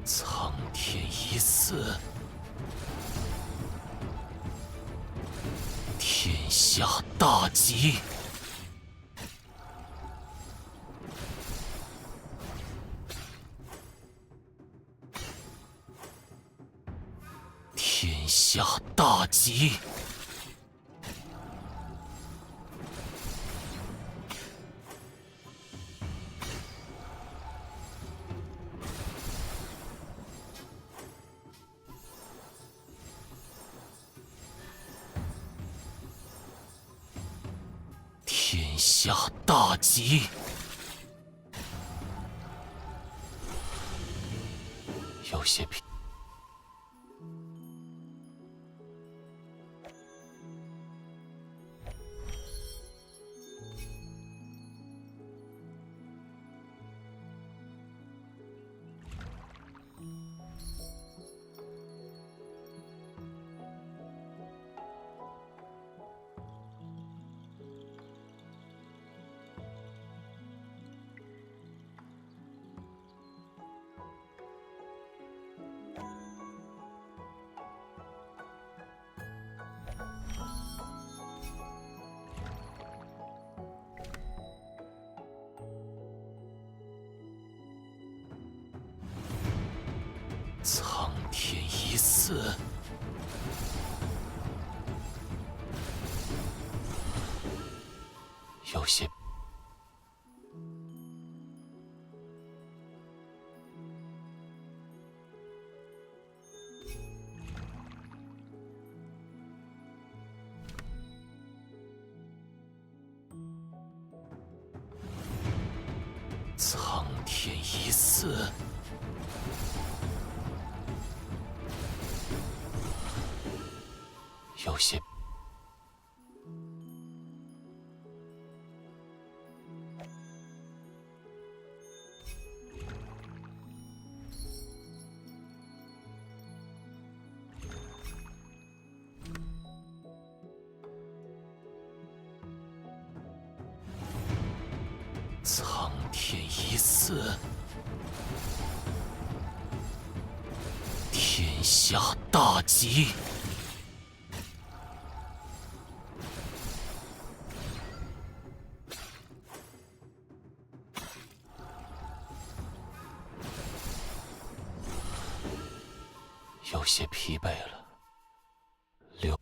苍天已死，天下大吉。天下大吉。天下大吉。有些疲。苍天已死，有些。苍天已死，有些。苍天已死，天下大吉。有些疲惫了，留。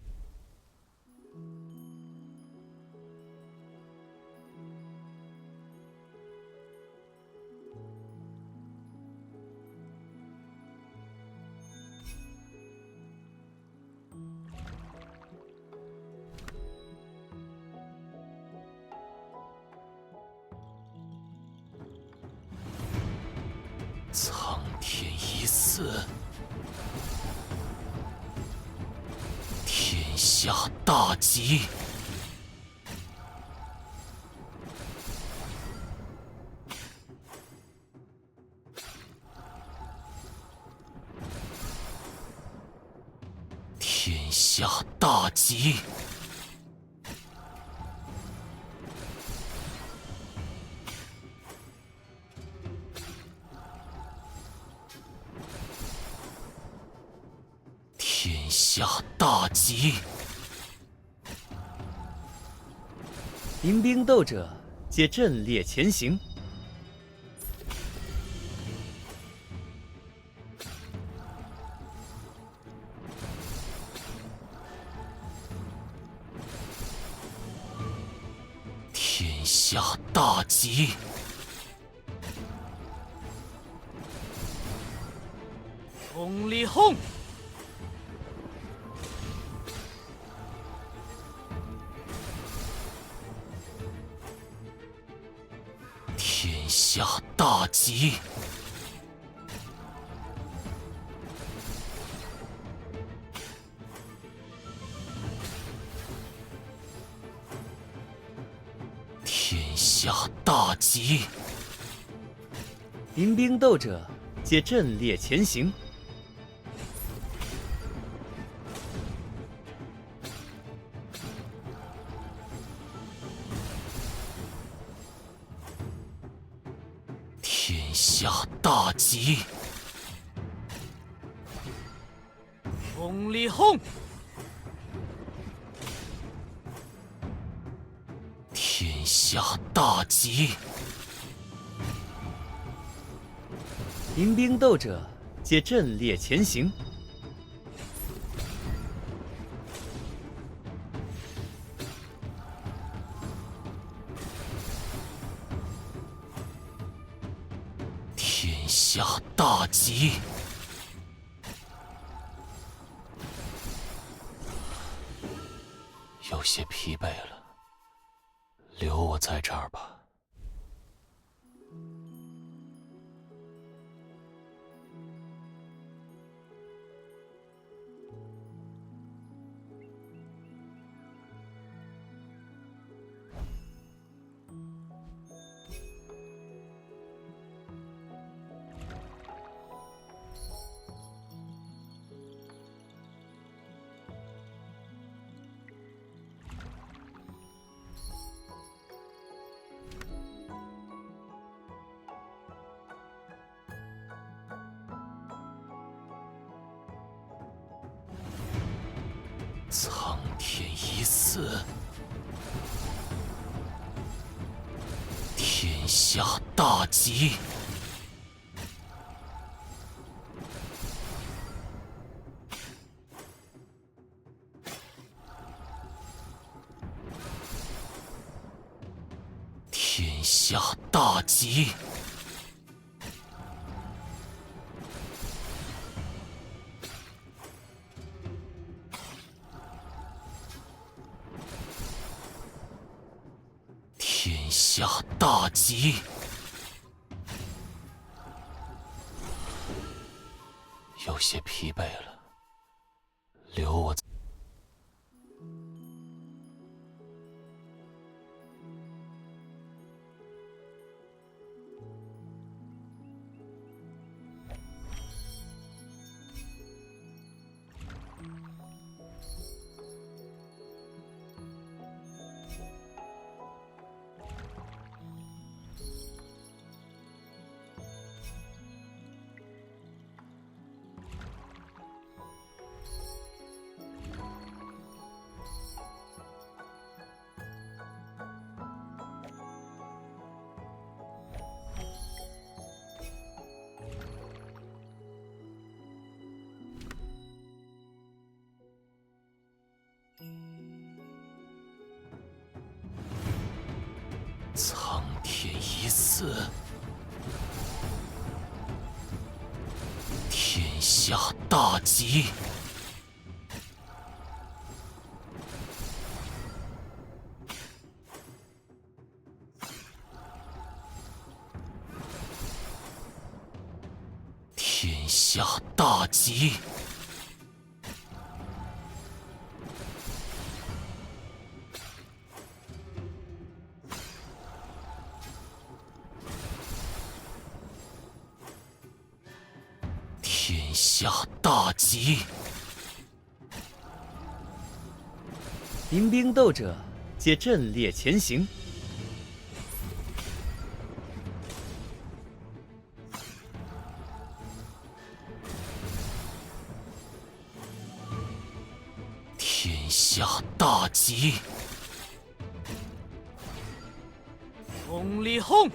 苍天已死，天下大吉。天下大吉。天下大吉。临兵斗者皆阵列前行。天下大吉。冲力轰！天下大吉。天下大吉。临兵斗者皆阵列前行。天下大吉。风里轰！天下大吉！临兵斗者皆阵列前行。天下大吉！有些疲惫了，留我在这儿吧。苍天已死，天下大吉！天下大吉！天下大吉！有些疲惫了，留我。苍天已死，天下大吉！天下大吉！天下大吉！临兵斗者皆阵列前行。天下大吉！风里轰！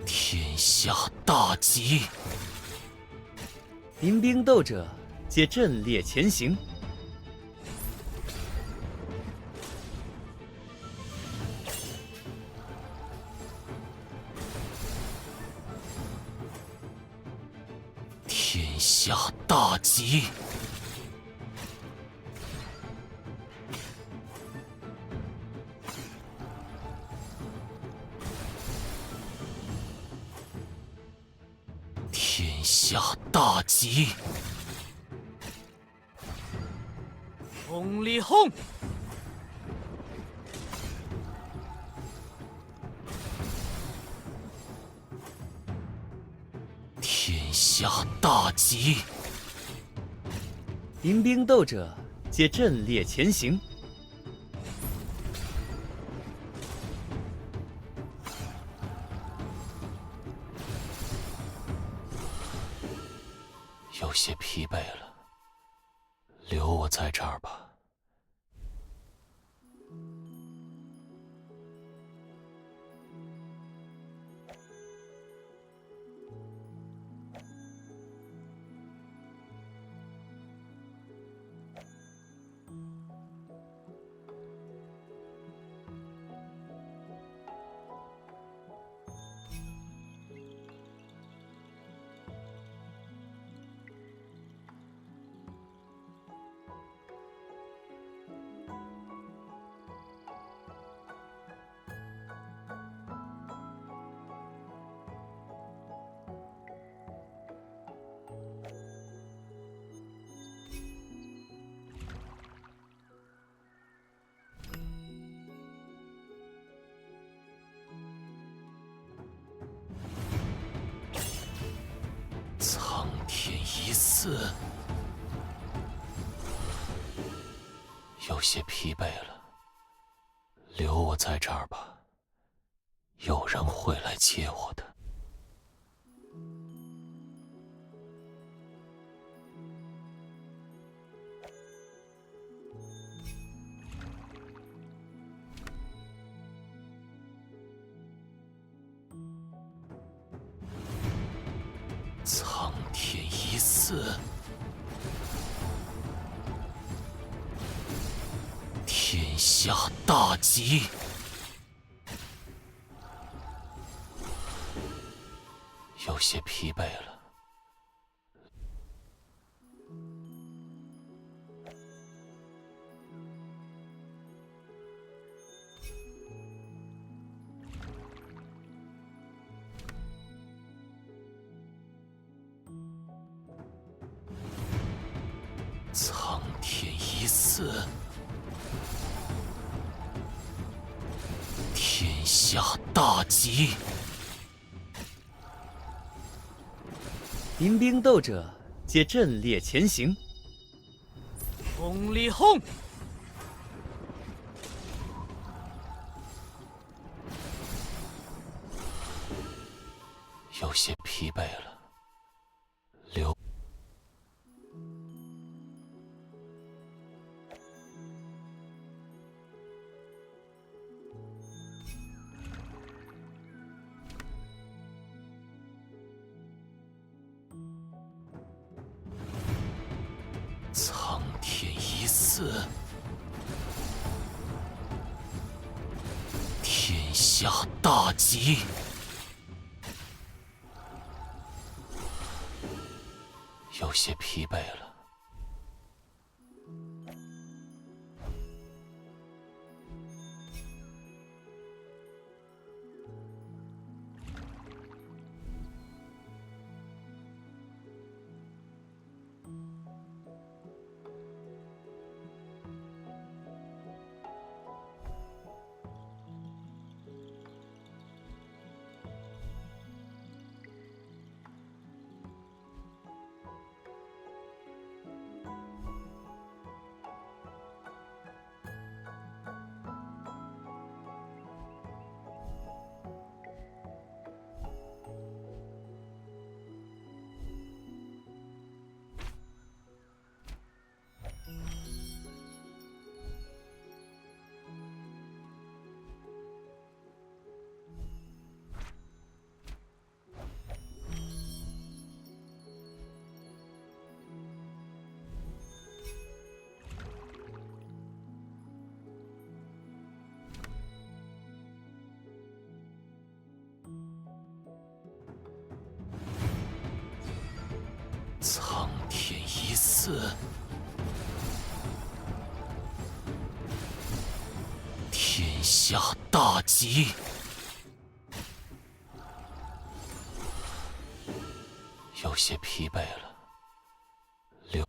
天下大吉！临兵斗者皆阵列前行。天下大吉！天下大吉！风里轰！天下大吉！临兵斗者皆阵列前行。些疲惫了，留我在这儿吧。苍天一寺，有些疲惫了，留我在这儿吧。有人会来接我的。苍天一寺，天下大吉。有些疲惫了，苍天一寺，天下大吉。临兵斗者皆阵列前行。风力轰！有些疲惫了，留。苍天一寺，天下大吉。有些疲惫了，苍天一寺，天下大吉。有些疲惫了，留。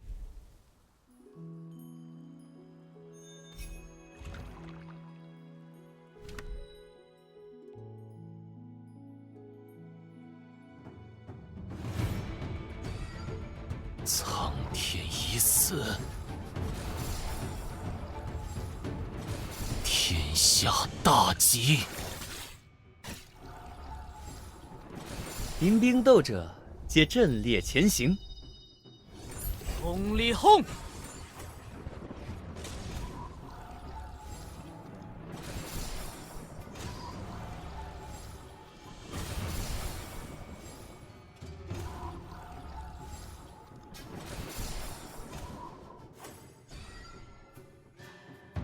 苍天一寺，天下大吉。临兵斗者皆阵列前行。风力轰！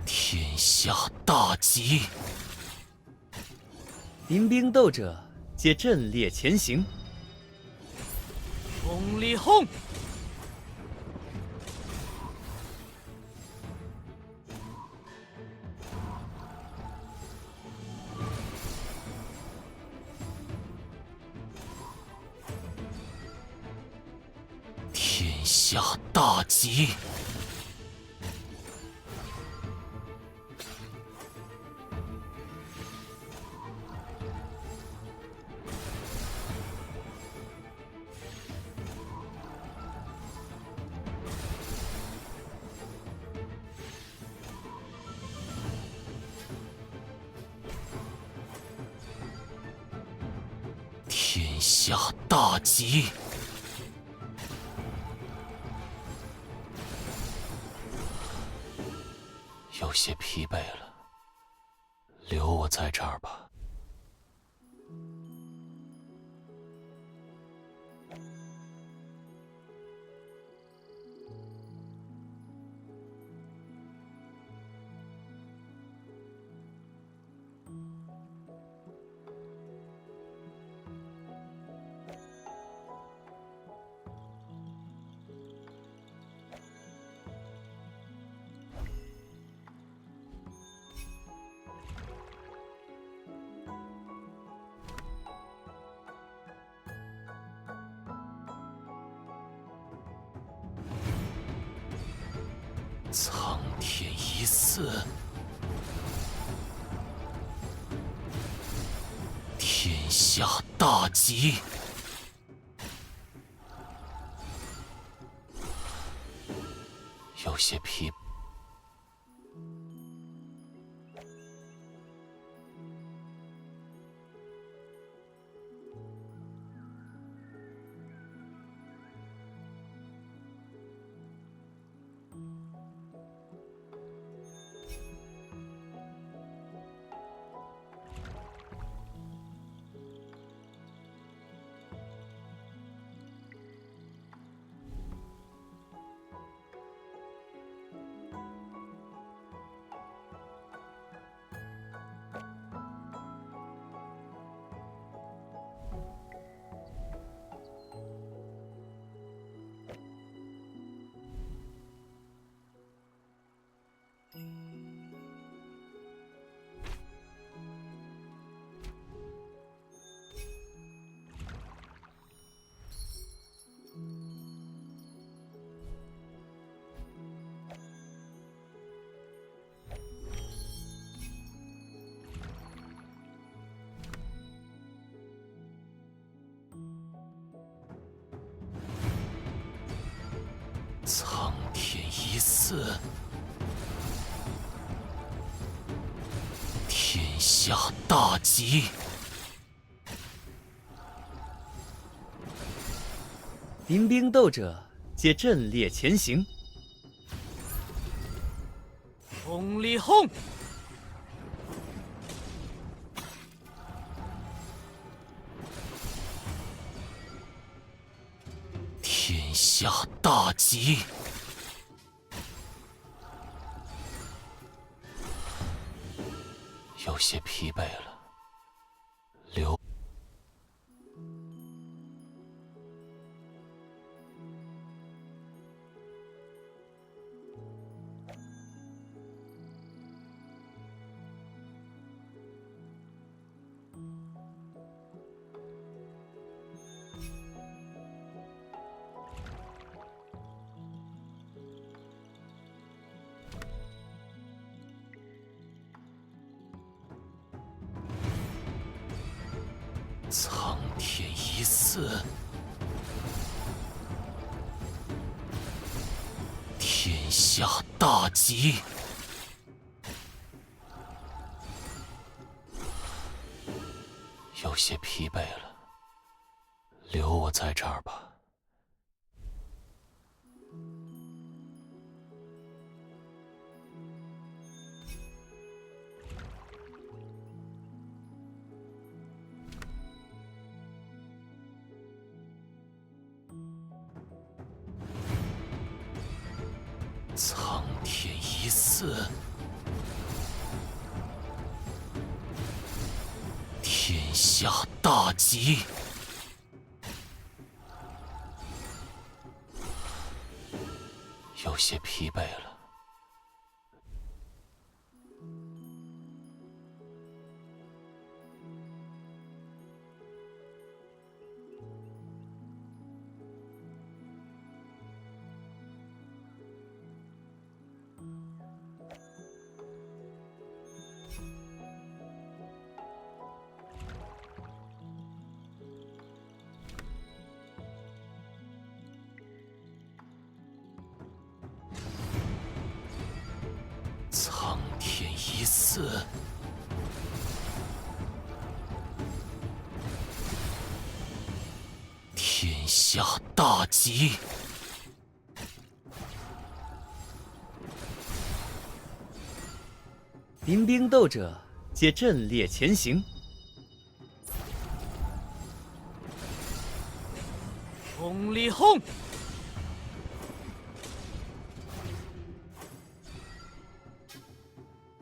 天下大吉！临兵斗者皆阵列前行。风力轰！天下大吉！天下大吉！有些疲惫了，留我在这儿吧。苍天一寺，天下大吉！有些疲。苍天一寺，天下大吉！临兵斗者皆阵列前行。风力轰！天下大吉！有些疲惫了，留。苍天一寺，天下大吉！有些疲惫了，留我在这儿吧。苍天一寺，天下大吉。有些疲惫了。苍天一寺，天下大吉。临兵斗者皆阵列前行。风里轰！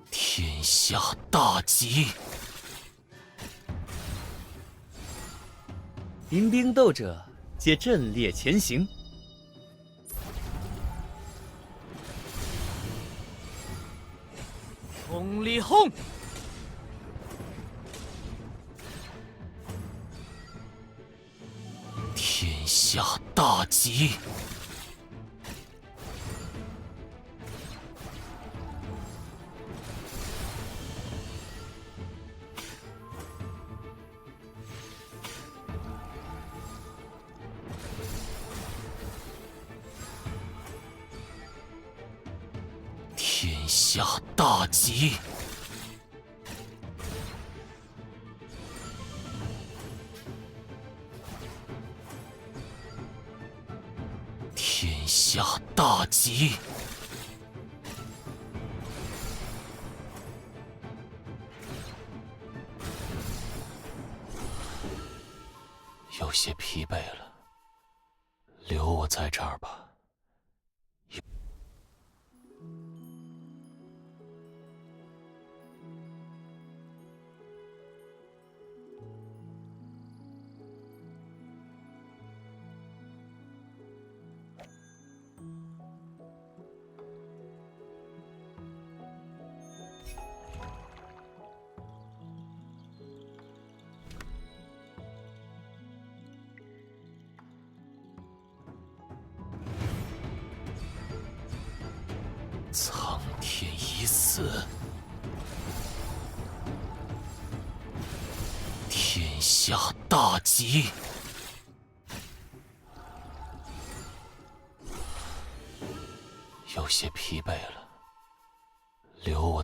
天下大吉。临兵斗者皆阵列前行。风里轰！天下大吉。天下大吉。天下大吉。有些疲惫了，留我在这儿吧。苍天一寺，天下大吉。有些疲惫了，留我。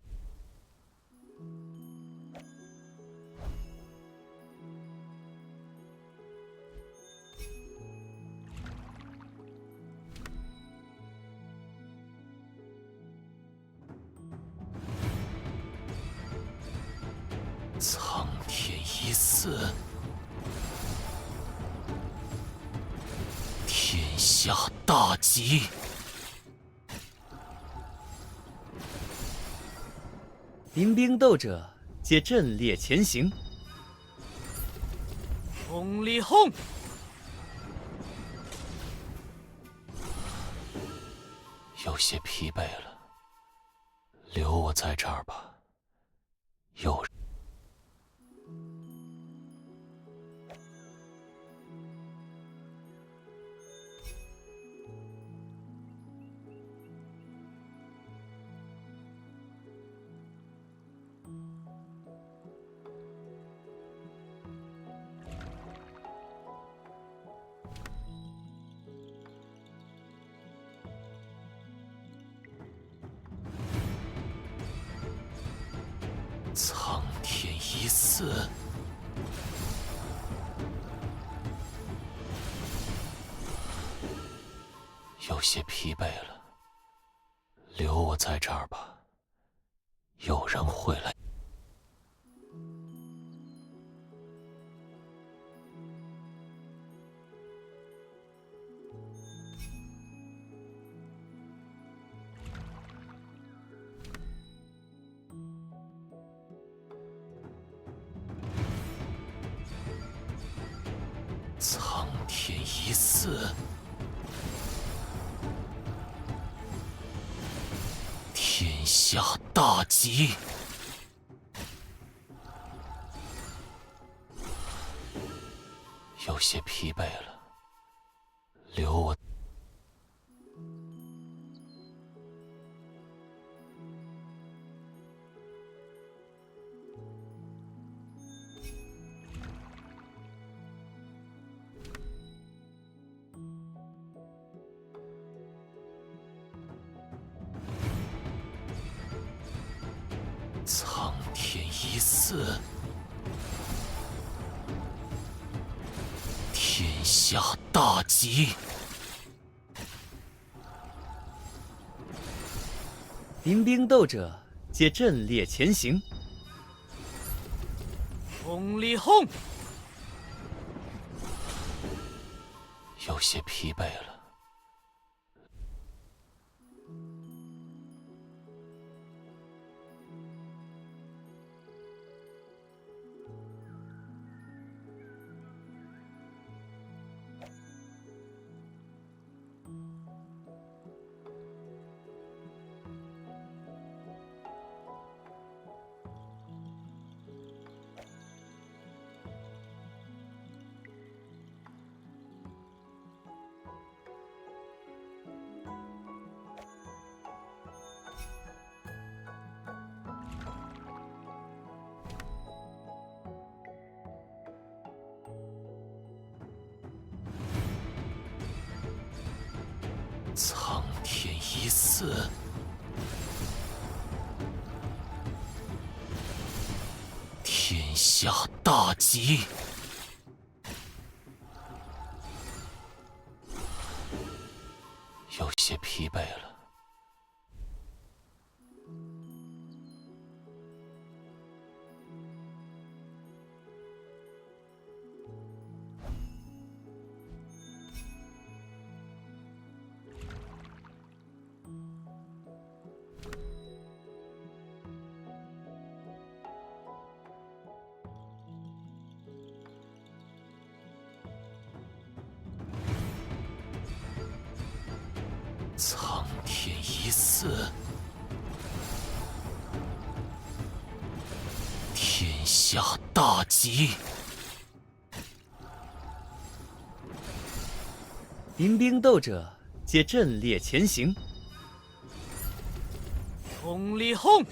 苍天一寺，天下大吉。临兵斗者皆阵列前行。风里轰！有些疲惫了，留我在这儿吧。有人。苍天一寺，有些疲惫了，留我在这儿吧。有人会来。死。天下大吉。有些疲惫了，留我。苍天已死，天下大吉。临兵斗者皆阵列前行。风里轰！有些疲惫了。苍天已死，天下大吉。有些疲惫了。苍天已死，天下大吉。临兵斗者皆阵列前行。风里轰！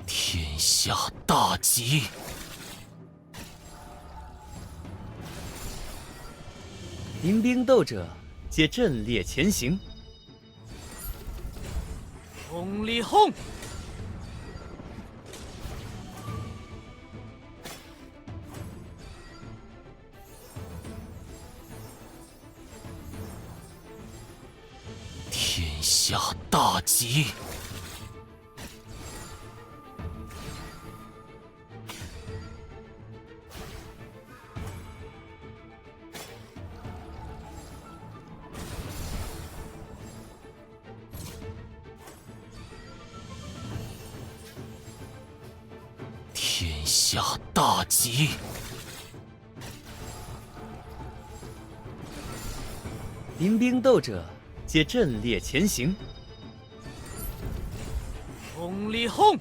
天下大吉。临兵斗者皆阵列前行。风里轰！天下大吉。天下大吉。临兵斗者皆阵列前行。风里轰！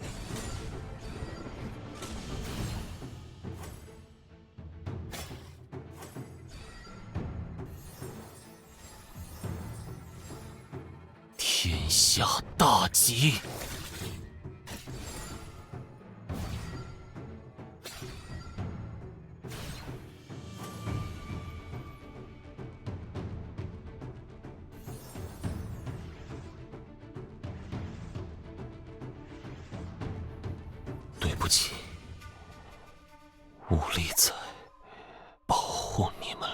天下大吉。对不起，无力再保护你们了。